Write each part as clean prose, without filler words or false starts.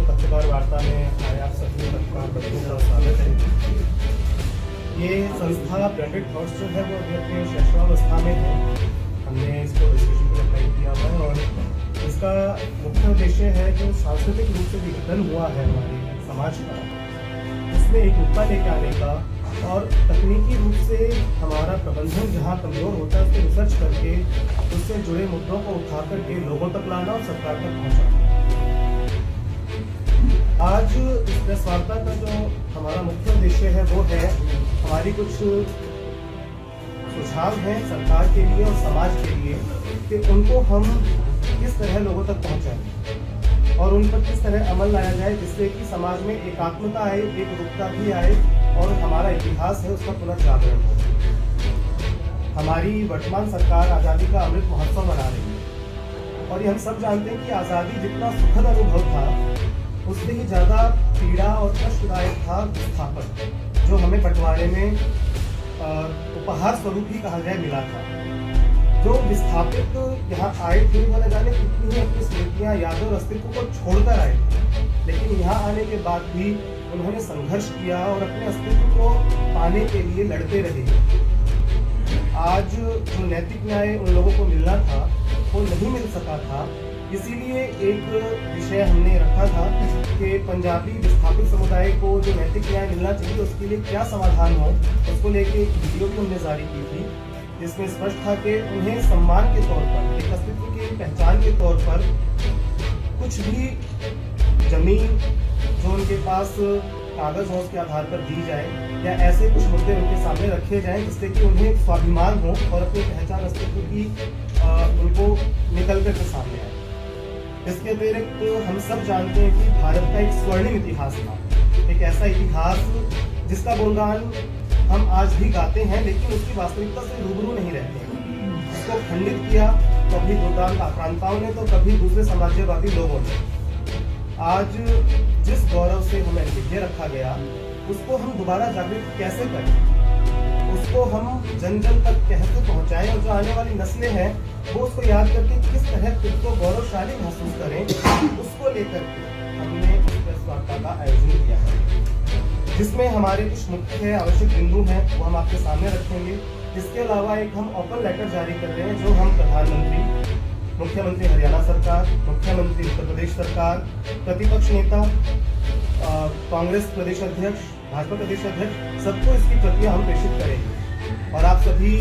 पत्रकार वार्ता में आए आप सभी पत्रकार बंधुओं का स्वागत है। ये संस्था ब्रांडेड थॉट्स जो है वो अभी अपने शैशवावस्था में है। हमने इसको रजिस्ट्रेशन के अप्लाई किया हुआ है और इसका मुख्य उद्देश्य है जो सांस्कृतिक रूप से विघटन हुआ है हमारे समाज का, उसमें एक मुद्दा लेके आने का और तकनीकी रूप से हमारा प्रबंधन जहाँ कमज़ोर होता है उसको रिसर्च करके उससे जुड़े मुद्दों को उठा करके लोगों तक लाना और सरकार तक पहुँचाना। आज इस प्रेस वार्ता का जो हमारा मुख्य उद्देश्य है वो है हमारी कुछ सुझाव हैं सरकार के लिए और समाज के लिए कि उनको हम किस तरह लोगों तक पहुँचाएं और उन पर किस तरह अमल लाया जाए जिससे कि समाज में एकात्मता आए, एकरूपता भी आए और हमारा इतिहास है उसका पुनर्जागरण हो। हमारी वर्तमान सरकार आज़ादी का अमृत महोत्सव मना रही है और ये हम सब जानते हैं कि आज़ादी जितना सुखद अनुभव था उससे ही ज़्यादा पीड़ा और कष्टदायक था विस्थापन, जो हमें बंटवारे में उपहार स्वरूप ही कहा जाए मिला था। जो विस्थापित यहाँ आए थे वो न जाने कितनी ही अपनी स्मृतियाँ, यादों और अस्तित्व को छोड़कर आए थे, लेकिन यहाँ आने के बाद भी उन्होंने संघर्ष किया और अपने अस्तित्व को पाने के लिए लड़ते रहे। आज जो नैतिक न्याय उन लोगों को मिलना था वो नहीं मिल सका था, इसीलिए एक विषय हमने रखा था कि पंजाबी विस्थापित समुदाय को जो नैतिक न्याय मिलना चाहिए उसके लिए क्या समाधान हो। उसको लेके एक वीडियो भी हमने जारी की थी जिसमें स्पष्ट था कि उन्हें सम्मान के तौर पर, एक अस्तित्व की पहचान के तौर पर कुछ भी जमीन जो उनके पास कागज हो उसके आधार पर दी जाए या ऐसे कुछ मुद्दे उनके सामने रखे जाएं जिससे कि उन्हें स्वाभिमान हो और अपनी पहचान अस्तित्व की उनको निकल कर के सामने आए। इसके अतिरिक्त हम सब जानते हैं कि भारत का एक स्वर्णिम इतिहास था, एक ऐसा इतिहास जिसका गुणगान हम आज भी गाते हैं लेकिन उसकी वास्तविकता से रूबरू नहीं रहते हैं। इसको खंडित किया कभी दुर्दांत आक्रांताओं ने तो कभी दूसरे साम्राज्यवादी लोगों ने। आज जिस गौरव से हमें विजय रखा गया उसको हम दोबारा जागृत कैसे करें, उसको हम जन जन तक कैसे पहुंचाएं और जो आने वाली नस्लें हैं वो उसको याद करके किस तरह खुद को गौरवशाली महसूस करें, उसको लेकर हमने इस प्रेस वार्ता का आयोजन किया है जिसमें हमारे कुछ मुख्य आवश्यक बिंदु हैं वो हम आपके सामने रखेंगे। इसके अलावा एक हम ओपन लेटर जारी कर रहे हैं जो हम प्रधानमंत्री, मुख्यमंत्री हरियाणा सरकार, मुख्यमंत्री उत्तर प्रदेश सरकार, प्रतिपक्ष नेता, कांग्रेस प्रदेश अध्यक्ष, भाजपा प्रदेश अध्यक्ष, सबको इसकी प्रतियां हम प्रेषित करेंगे और आप सभी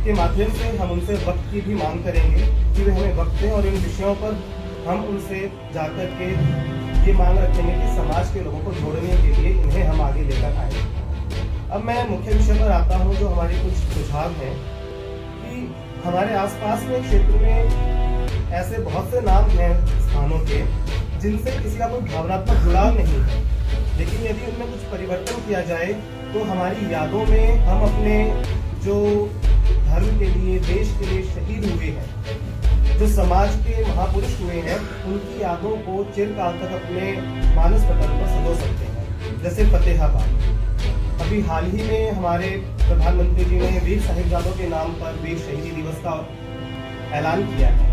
के माध्यम से हम उनसे वक्त की भी मांग करेंगे कि वे हमें वक्त दें और इन विषयों पर हम उनसे जाकर के ये मांग रखेंगे कि समाज के लोगों को जोड़ने के लिए इन्हें हम आगे लेकर आए। अब मैं मुख्य विषय पर आता हूँ जो हमारे कुछ सुझाव हैं कि हमारे आसपास में क्षेत्र में ऐसे बहुत से नाम हैं स्थानों के जिनसे किसी का कोई भावनात्मक जुड़ाव नहीं है, लेकिन यदि उनमें कुछ परिवर्तन किया जाए तो हमारी यादों में हम अपने जो धर्म के लिए, देश के लिए शहीद हुए हैं, जो समाज के महापुरुष हुए हैं, उनकी यादों को चिरकाल तक अपने मानस पटल पर सजो सकते हैं। जैसे फतेहाबाद, अभी हाल ही में हमारे प्रधानमंत्री जी ने वीर साहिबजादों के नाम पर वीर शहीदी दिवस का ऐलान किया है।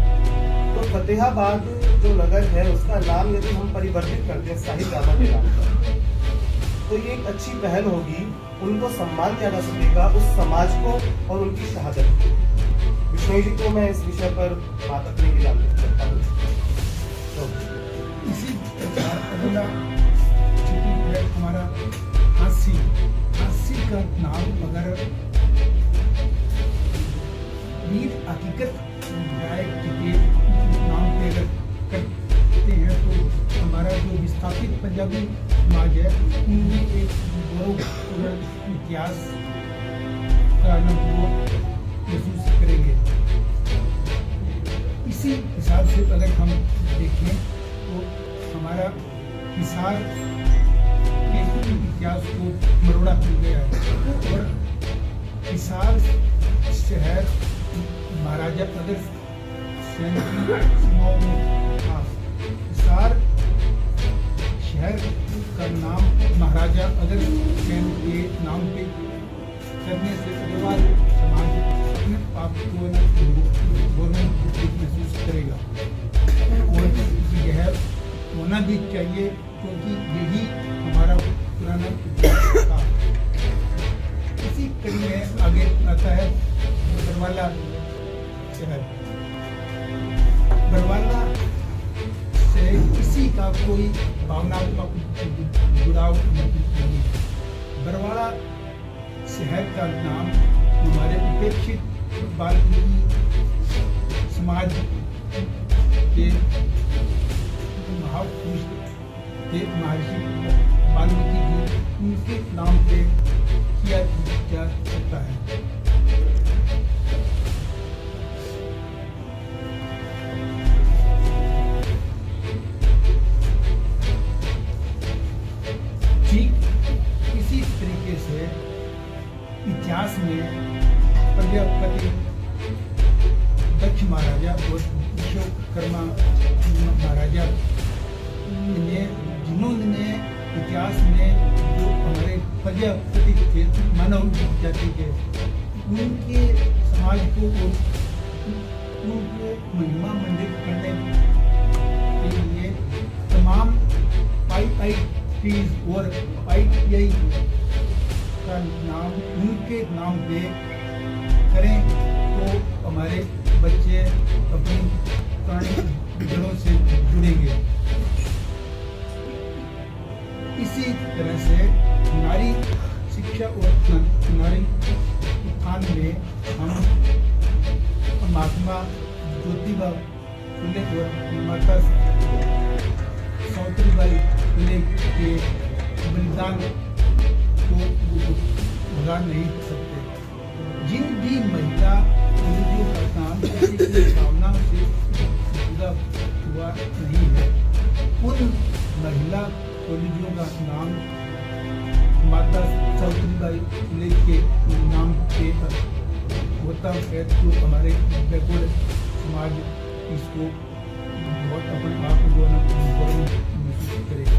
तो फतेहाबाद जो नगर है उसका नाम यदि हम परिवर्तित करते हैं साहिबजादों के नाम पर तो ये एक अच्छी पहल होगी, उनको सम्मान दिया जा सकेगा उस समाज को और उनकी शहादत को। विष्णु जी को मैं इस विषय पर बात करने की जानकारी चाहता हूँ। तो इसी प्रकार अगला हमारा हास्य का नाम अगर वीर हकीकत गायक के नाम पे अगर करते हैं तो हमारा जो विस्थापित पंजाबी समाज है उनमें एक गौरवपूर्ण इतिहास का अनुभव महसूस करेंगे। इसी हिसाब से अगर हम देखें तो हमारा हिसार के इतिहास को मरोड़ा हो गया है और हिसार शहर महाराजा अगर सेन की सीमाओं में था। हिसार शहर का नाम महाराजा अगर सेन के नाम पे करने से अग्रवाल समाज अपने आप को गवर्नमेंट महसूस करेगा और यह होना भी चाहिए, क्योंकि यही हमारा पुराना इतिहास था। इसी कड़ी में आगे आता है बरवाला शहर। बरवाला से किसी का कोई भावनात्मक जुड़ाव नहीं है। बरवाला शहर का नाम हमारे उपेक्षित वाल्मीकि समाज के महापुरुष के महर्षि वाल्मीकि जी, उनके नाम पे किया जा सकता है। ठीक इसी तरीके से इतिहास में प्रजापति दक्ष महाराजा और विश्वकर्मा महाराजा ने, जिन्होंने इतिहास में जो हमारे प्रजापति थे, मानव जाति के, उनके समाज को उनको महिमा मंडित करने के लिए तमाम IITs और ITI का नाम उनके नाम पे करें तो हमारे बच्चे अपनी पुरानी जड़ों से जुड़ेंगे। इसी तरह से नारी शिक्षा और नारी उत्थान में हम महात्मा ज्योतिबा फुले और माता सावित्रीबाई फुले के बलिदान को भुला नहीं सकते। जिन भी महिला पुरुषों का काम किसी की भावना से जुड़ा हुआ नहीं है, उन महिला पुरुषों का नाम माता सावित्रीबाई फुले के नाम पे होता है, जो हमारे बैकवर्ड समाज इसको बहुत अपने आप को महसूस करेगा।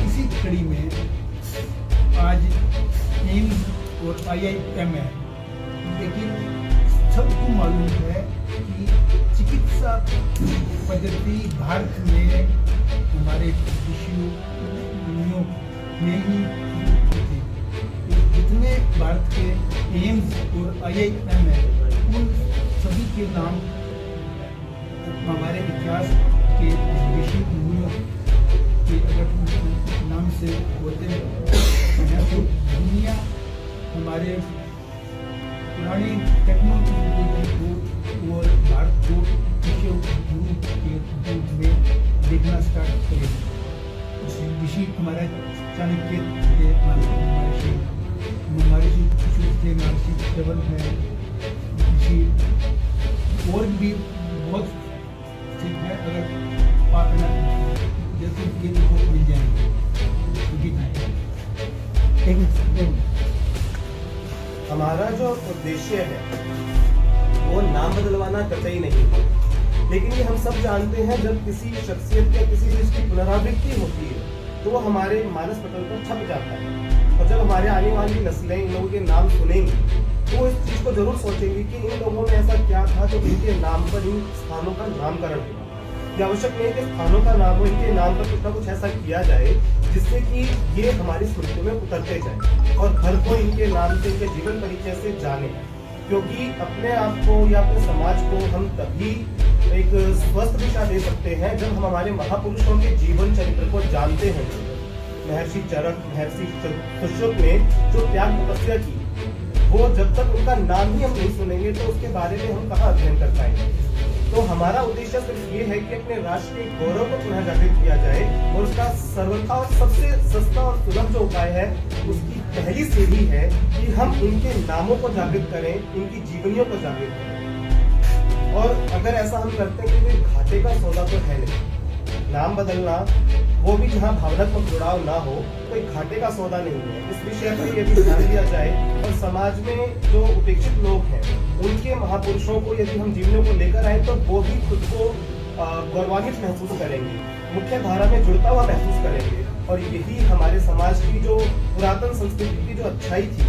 इसी कड़ी में आज एम्स और IIM है, लेकिन सबको मालूम है कि चिकित्सा पद्धति भारत में हमारे ऋषियों में ही थी। जितने भारत के एम्स और IIM है, उन सभी के नाम हमारे इतिहास के ऋषि मुनियों के अगर नाम से होते हैं तो दुनिया हमारे पुरानी टेक्नोलॉजी को और भारत को विश्व गुरु के रूप में देखना स्टार्ट करेगी। ऋषि हमारा चाणक्य थे, महर्षि थे, महर्षि च्यवन है, ऋषि और भी बहुत ठीक है। अगर पापना जैसे ये को मिल जाएंगे हमारा जो उद्देश्य है वो नाम बदलवाना कतई नहीं है, लेकिन ये हम सब जानते हैं जब किसी शख्सियत या किसी चीज की पुनरावृत्ति होती है तो वो हमारे मानस पटल पर छप जाता है, और जब हमारे आने वाली नस्लें इन लोगों के नाम सुनेंगी तो इस चीज को जरूर सोचेंगे कि इन लोगों में ऐसा क्या था जो इनके नाम पर इन स्थानों का नामकरण हुआ। ये आवश्यक नहीं है कि स्थानों का नाम हो, इनके नाम पर कुछ ना कुछ ऐसा किया जाए जिससे कि ये हमारी स्मृति में उतरते जाए और हर कोई इनके नाम से, इनके जीवन परिचय से जाने। क्योंकि अपने आप को या अपने समाज को हम तभी एक स्वस्थ दिशा दे सकते हैं जब हम हमारे महापुरुषों के जीवन चरित्र को जानते हैं। महर्षि चरक, महर्षि सुश्रुत ने जो त्याग तपस्या की, वो जब तक उनका नाम ही हम नहीं सुनेंगे तो उसके बारे में हम कहाँ अध्ययन कर पाएंगे। तो हमारा उद्देश्य सिर्फ ये है कि अपने राष्ट्र के गौरव को पुनः जागृत किया जाए, और उसका सर्वथा और सबसे सस्ता और सुलभ जो उपाय है उसकी पहली सीढ़ी है कि हम इनके नामों को जागृत करें, इनकी जीवनियों को जागृत करें। और अगर ऐसा हम करते हैं कि कोई घाटे का सौदा तो है नहीं, नाम बदलना वो भी जहाँ भावनात्मक जुड़ाव ना हो, कोई घाटे का सौदा नहीं है। इस विषय पर यदि ध्यान दिया जाए और समाज में जो उपेक्षित लोग हैं उनके महापुरुषों को यदि हम जीवनों को लेकर आए तो वो भी खुद को गौरवान्वित महसूस करेंगे, मुख्य धारा में जुड़ता हुआ महसूस करेंगे, और यही हमारे समाज की जो पुरातन संस्कृति की जो अच्छाई थी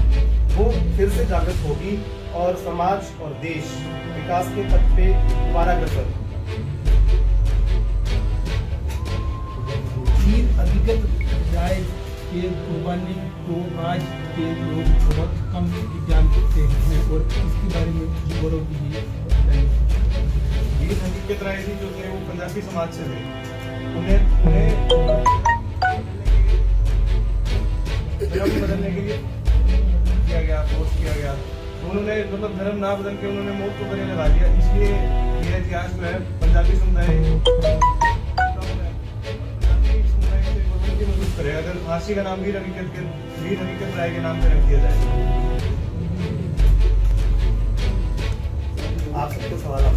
वो फिर से जागृत होगी और समाज और देश विकास के पथ पे दोबारा अग्रसर होगा। ये कुर्बानी को आज के लोग बहुत कम जानते हैं और इसके बारे में गौरव जी बताइए। वीर हकीकत राय जी जो थे वो पंजाबी समाज से थे। उन्हें धर्म बदलने के लिए किया गया, फोर्स किया गया। तो उन्होंने मतलब धर्म ना बदल के उन्होंने मौत को गले लगा दिया। इसलिए ये इतिहास जो है पंजाबी समुदाय करेगा अगर फांसी का नाम वीर हकीकत राय के नाम पे रख दिया जाए। आप सबको सवाल आप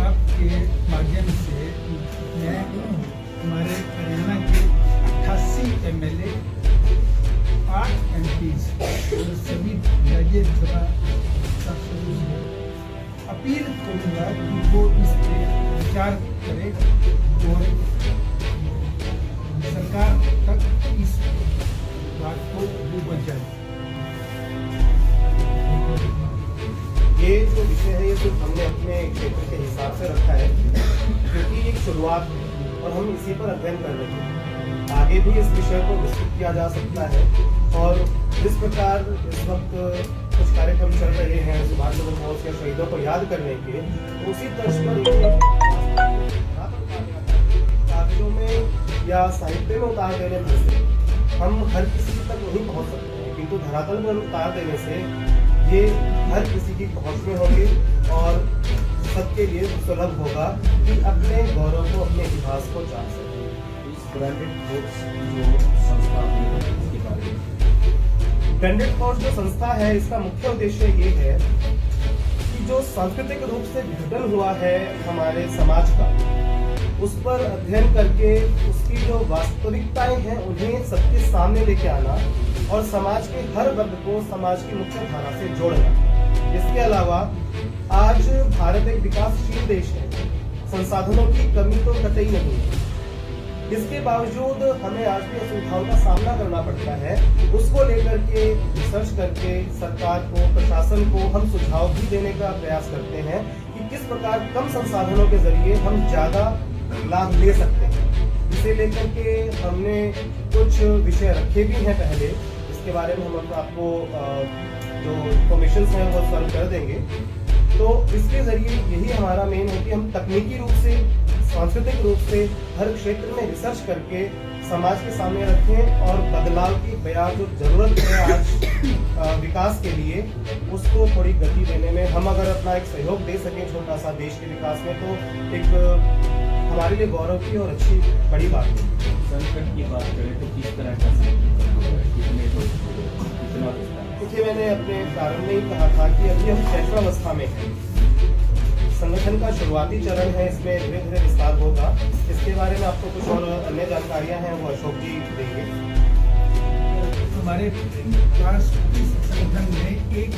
आपके माध्यम से मैं हमारे हरियाणा के 88 MLA, 8 MPs और सभी राज्यसभा सदस्यों से अपील करूंगा कि वो इस पे विचार करें और सरकार तक इस बात को वो पहुंचाए। ये जो विषय है ये सिर्फ हमने अपने क्षेत्र के हिसाब से रखा है क्योंकि ये एक शुरुआत है और हम इसी पर अध्ययन कर रहे हैं। आगे भी इस विषय को विस्तृत किया जा सकता है और जिस प्रकार इस वक्त कुछ कार्यक्रम चल रहे हैं सुभाष चंद्र बोस या शहीदों को याद करने के, उसी तर्ज पर कागजों में या साहित्य में उतार देने से हम हर किसी तक नहीं पहुंच सकते हैं, किंतु धरातल पर उतार देने से ये हर किसी की पहुंच में होंगे और सबके लिए सुलभ होगा कि अपने गौरव को, अपने इतिहास को जान सके। ब्रांडेड फोर्स जो संस्था अपनी इसके बारे में ब्रांडेड फोर्स जो संस्था है इसका मुख्य उद्देश्य ये है कि जो सांस्कृतिक रूप से विघटन हुआ है हमारे समाज का, उस पर अध्ययन करके उसकी जो वास्तविकताएं हैं उन्हें सबके सामने लेके आना और समाज के हर वर्ग को समाज की मुख्य धारा से जोड़ना। इसके अलावा आज भारत एक विकासशील देश है, संसाधनों की कमी तो कतई नहीं है, इसके बावजूद हमें आज भी असुविधाओं का सामना करना पड़ता है। उसको लेकर के रिसर्च करके सरकार को, प्रशासन को हम सुझाव भी देने का प्रयास करते हैं कि किस प्रकार कम संसाधनों के जरिए हम ज्यादा लाभ ले सकते हैं। इसे लेकर के हमने कुछ विषय रखे भी हैं पहले, इसके बारे में हम आपको जो इंफॉर्मेशन हैं वो सर्व कर देंगे। तो इसके जरिए यही हमारा मेन है कि हम तकनीकी रूप से, सांस्कृतिक रूप से हर क्षेत्र में रिसर्च करके समाज के सामने रखें और बदलाव की बयां जो जरूरत है आज विकास के लिए, उसको थोड़ी गति देने में हम अगर अपना एक सहयोग दे सकें छोटा सा देश के विकास में, तो एक हमारे लिए गौरव की और अच्छी बड़ी बात है। संकट की बात करें तो किस तरह का कितना देखिए, मैंने अपने प्रारंभ में ही कहा था कि अभी हम शैशवावस्था में हैं। संगठन का शुरुआती चरण है, इसमें धीरे धीरे विस्तार होगा। इसके बारे में आपको कुछ और अन्य जानकारियां हैं वो अशोक जी देंगे। हमारे पास इस संगठन में एक